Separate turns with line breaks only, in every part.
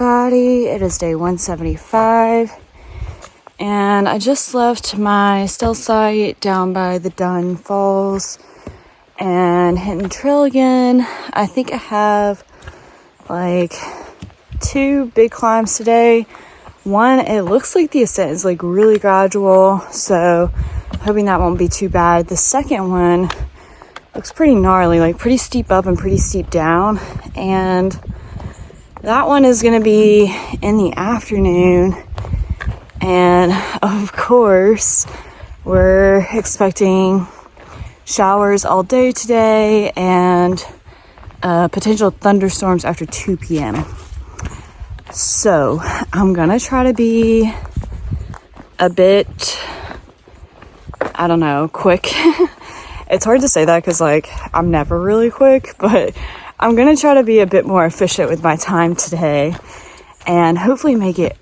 everybody. It is day 175 and I just left my stealth site down by the Dunn Falls and hitting the trail again. I think I have like 2 big climbs today. One, it looks like the ascent is like really gradual, so hoping that won't be too bad. The second one looks pretty gnarly, like pretty steep up and pretty steep down, and that one is going to be in the afternoon. And of course we're expecting showers all day today and potential thunderstorms after 2 p.m. So I'm gonna try to be a bit, I don't know, quick. It's hard to say that because like I'm never really quick, but I'm gonna try to be a bit more efficient with my time today and hopefully make it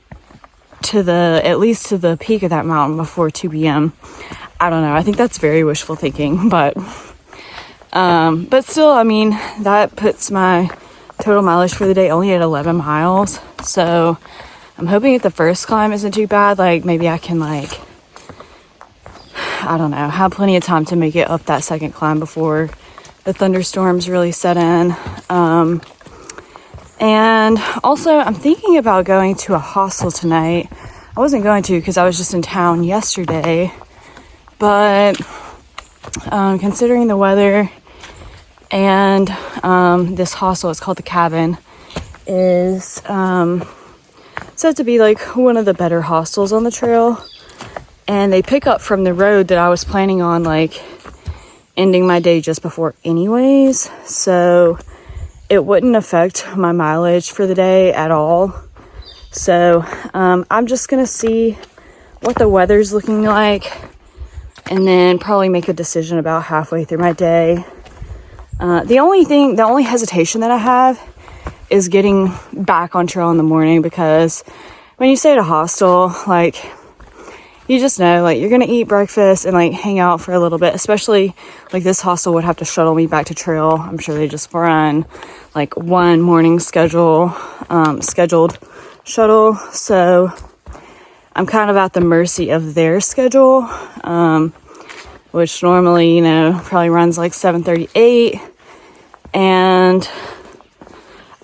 to at least to the peak of that mountain before 2 p.m. I don't know. I think that's very wishful thinking, but still, I mean, that puts my total mileage for the day only at 11 miles. So I'm hoping if the first climb isn't too bad, like maybe I can like, I don't know, have plenty of time to make it up that second climb before the thunderstorms really set in. And also I'm thinking about going to a hostel tonight. I wasn't going to because I was just in town yesterday, but considering the weather and this hostel, it's called the Cabin, is said to be like one of the better hostels on the trail, and they pick up from the road that I was planning on like ending my day just before anyways, so it wouldn't affect my mileage for the day at all. So I'm just gonna see what the weather's looking like and then probably make a decision about halfway through my day. The only hesitation that I have is getting back on trail in the morning, because when you stay at a hostel, like, you just know, like, you're gonna eat breakfast and like hang out for a little bit, especially like this hostel would have to shuttle me back to trail. I'm sure they just run like one morning scheduled shuttle, so I'm kind of at the mercy of their schedule, which normally, you know, probably runs like 7:38, and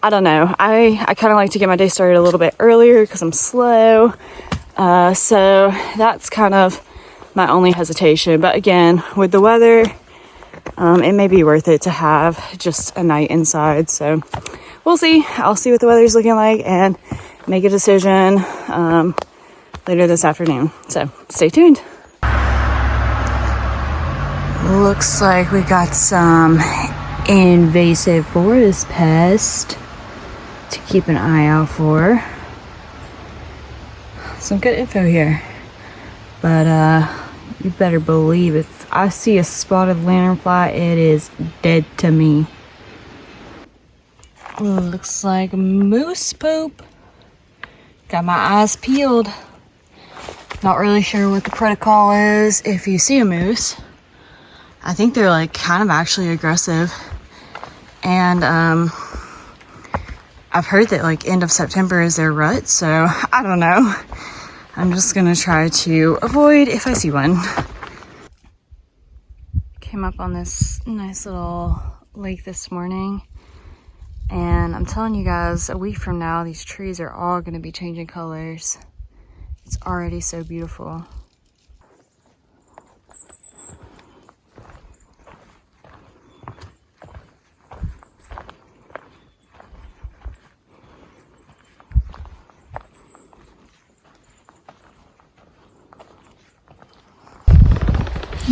I don't know, I kind of like to get my day started a little bit earlier because I'm slow. So that's kind of my only hesitation. But again, with the weather, it may be worth it to have just a night inside. So we'll see. I'll see what the weather's looking like and make a decision later this afternoon. So stay tuned. Looks like we got some invasive forest pest to keep an eye out for. Some good info here, but you better believe if I see a spotted lanternfly, it is dead to me. Ooh, looks like moose poop. Got my eyes peeled. Not really sure what the protocol is if you see a moose. I think they're like kind of actually aggressive, and I've heard that like end of September is their rut, so I don't know. I'm just gonna try to avoid if I see one. Came up on this nice little lake this morning, and I'm telling you guys, a week from now, these trees are all gonna be changing colors. It's already so beautiful.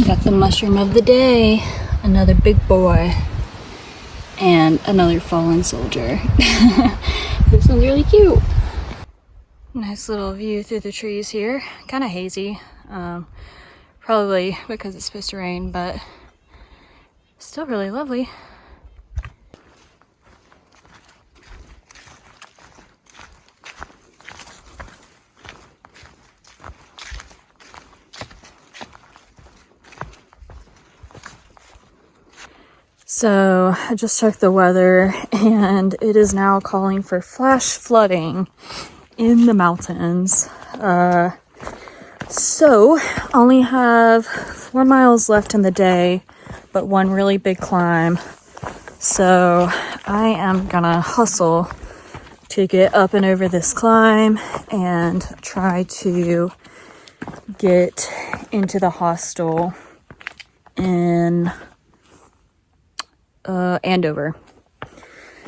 Got the mushroom of the day, another big boy, and another fallen soldier. This one's really cute. Nice little view through the trees here. Kind of hazy, probably because it's supposed to rain, but still really lovely. So I just checked the weather and it is now calling for flash flooding in the mountains. So only have 4 miles left in the day, but one really big climb. So I am gonna hustle to get up and over this climb and try to get into the hostel in Andover.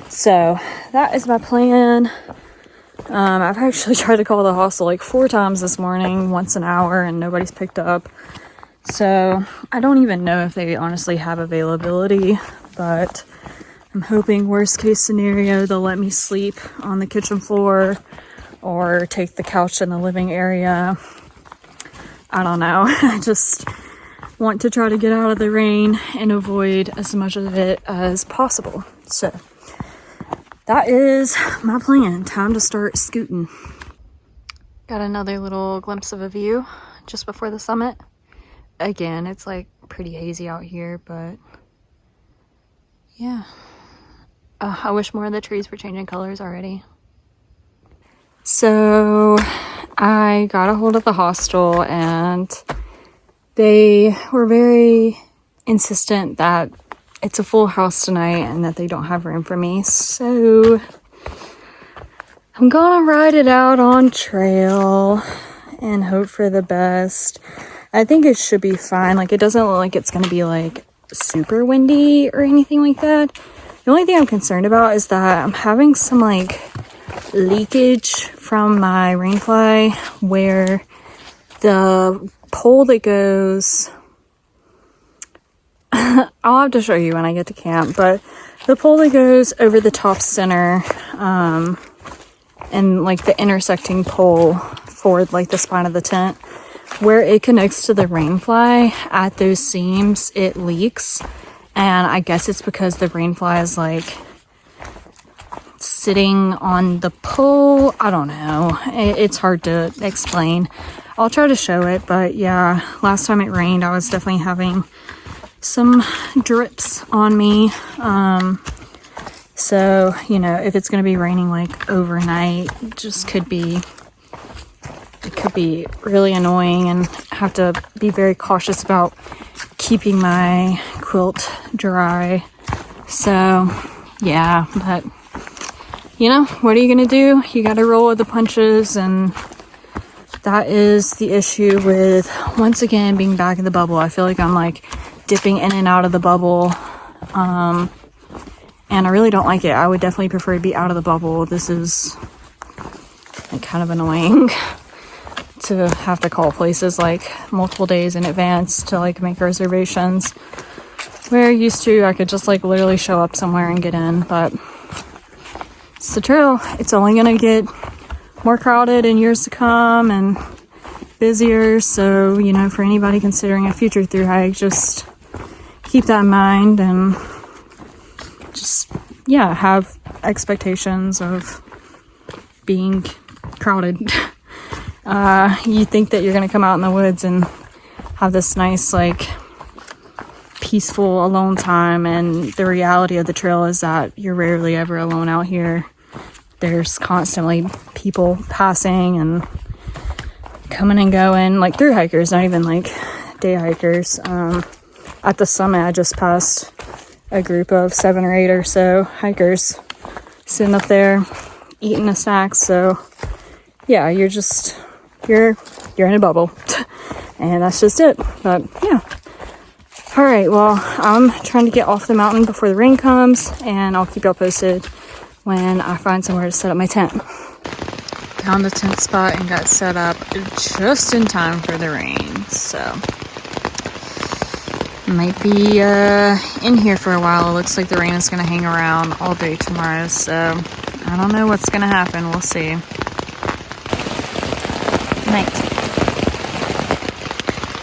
So that is my plan. I've actually tried to call the hostel like 4 times this morning, once an hour, and nobody's picked up. So I don't even know if they honestly have availability, but I'm hoping worst case scenario they'll let me sleep on the kitchen floor or take the couch in the living area. I don't know. I just want to try to get out of the rain and avoid as much of it as possible. So that is my plan. Time to start scooting. Got another little glimpse of a view just before the summit. Again, it's like pretty hazy out here, but yeah. I wish more of the trees were changing colors already. So I got a hold of the hostel and they were very insistent that it's a full house tonight and that they don't have room for me. So I'm gonna ride it out on trail and hope for the best. I think it should be fine. Like, it doesn't look like it's gonna be like super windy or anything like that. The only thing I'm concerned about is that I'm having some like leakage from my rainfly where the pole that goes I'll have to show you when I get to camp, but the pole that goes over the top center and like the intersecting pole for like the spine of the tent, where it connects to the rainfly at those seams, it leaks. And I guess it's because the rainfly is like sitting on the pole. I don't know. It's hard to explain. I'll try to show it, but yeah, last time it rained, I was definitely having some drips on me. So, you know, if it's going to be raining like overnight, it could be really annoying, and I have to be very cautious about keeping my quilt dry. So yeah, but you know, what are you gonna do? You gotta roll with the punches, and that is the issue with, once again, being back in the bubble. I feel like I'm like dipping in and out of the bubble, and I really don't like it. I would definitely prefer to be out of the bubble. This is like kind of annoying to have to call places like multiple days in advance to like make reservations, where used to I could just like literally show up somewhere and get in. But it's the trail. It's only gonna get more crowded in years to come and busier. So, you know, for anybody considering a future through hike, just keep that in mind and just, yeah, have expectations of being crowded. You think that you're gonna come out in the woods and have this nice, like, peaceful alone time, and the reality of the trail is that you're rarely ever alone out here. There's constantly people passing and coming and going, like through hikers, not even like day hikers. At the summit, I just passed a group of 7 or 8 or so hikers sitting up there eating a snack. So yeah, you're in a bubble and that's just it. But yeah. All right, well, I'm trying to get off the mountain before the rain comes, and I'll keep y'all posted when I find somewhere to set up my tent. Found the tent spot and got set up just in time for the rain. So might be in here for a while. It looks like the rain is going to hang around all day tomorrow. So I don't know what's going to happen. We'll see. Night.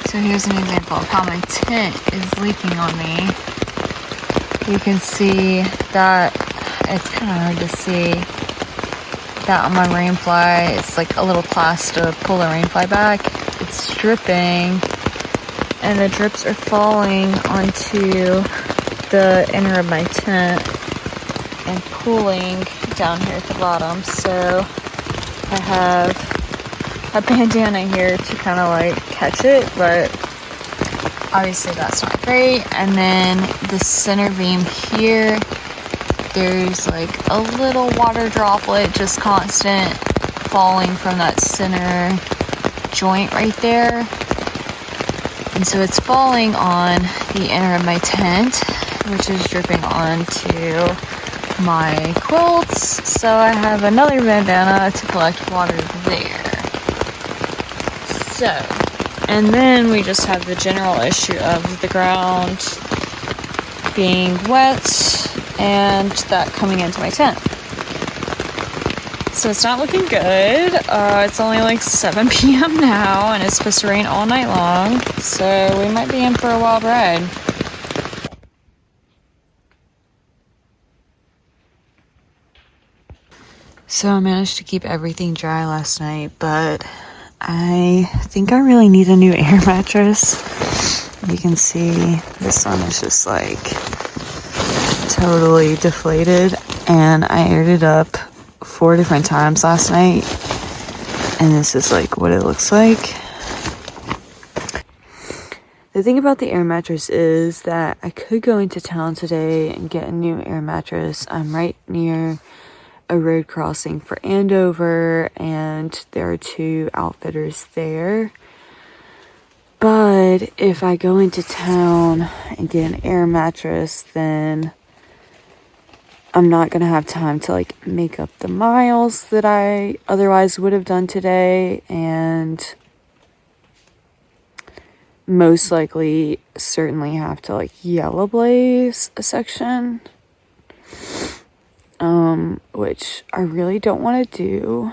So here's an example of how my tent is leaking on me. You can see that it's kind of hard to see that on my rainfly. It's like a little class to pull the rainfly back. It's dripping, and the drips are falling onto the inner of my tent and cooling down here at the bottom. So I have a bandana here to kind of like catch it, but obviously that's not great. And then the center beam here, there's like a little water droplet just constant falling from that center joint right there. And so it's falling on the inner of my tent, which is dripping onto my quilts. So I have another bandana to collect water there. So, and then we just have the general issue of the ground being wet and that coming into my tent. So it's not looking good. It's only like 7 p.m. now, and it's supposed to rain all night long. So we might be in for a wild ride. So I managed to keep everything dry last night, but I think I really need a new air mattress. You can see this one is just like totally deflated, and I aired it up 4 different times last night, and this is like what it looks like. The thing about the air mattress is that I could go into town today and get a new air mattress. I'm right near a road crossing for Andover, and there are 2 outfitters there. But if I go into town and get an air mattress, then I'm not going to have time to like make up the miles that I otherwise would have done today, and most likely certainly have to like yellow blaze a section, which I really don't want to do.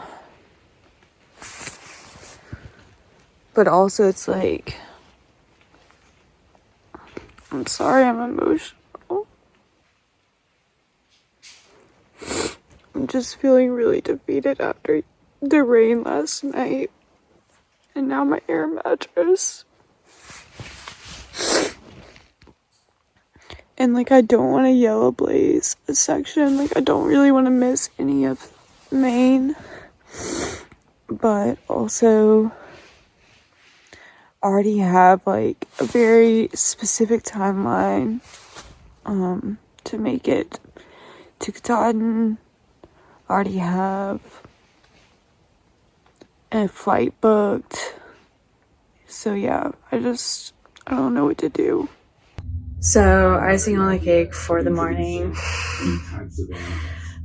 But also it's like, I'm sorry, I'm emotional. I'm just feeling really defeated after the rain last night, and now my air mattress. And like, I don't want to yellow blaze a section. Like, I don't really want to miss any of Maine, but also already have like a very specific timeline to make it to Katahdin. Already have a flight booked. So yeah, I don't know what to do. So, icing on the cake for the morning.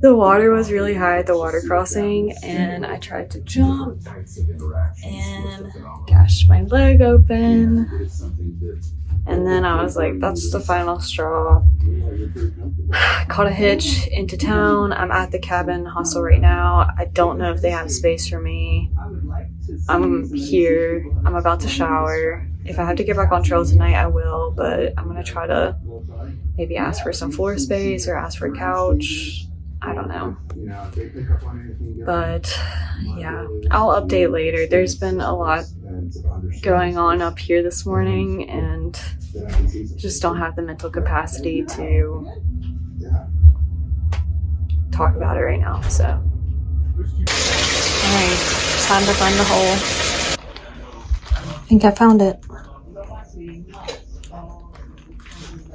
The water was really high at the water crossing, and I tried to jump and gashed my leg open. And then I was like, that's the final straw. Caught a hitch into town. I'm at the cabin hostel right now. I don't know if they have space for me. I'm here. I'm about to shower. If I have to get back on trail tonight, I will, but I'm going to try to maybe ask for some floor space or ask for a couch. I don't know. But yeah, I'll update later. There's been a lot going on up here this morning, and just don't have the mental capacity to talk about it right now. So, alright, time to find the hole. I think I found it.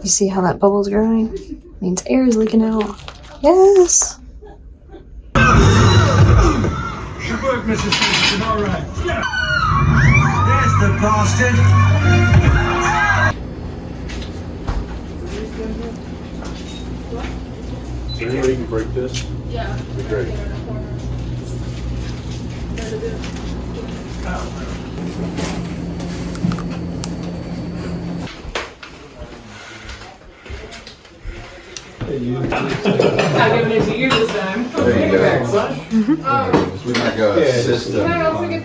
You see how that bubble's growing? Means air is leaking out. Yes!
Good work, Mrs. Peterson. All right. There's the bastard.
Is there any way you can break this?
Yeah.
That'd be great.
I'm giving it to you this time.
There you go. We like a system.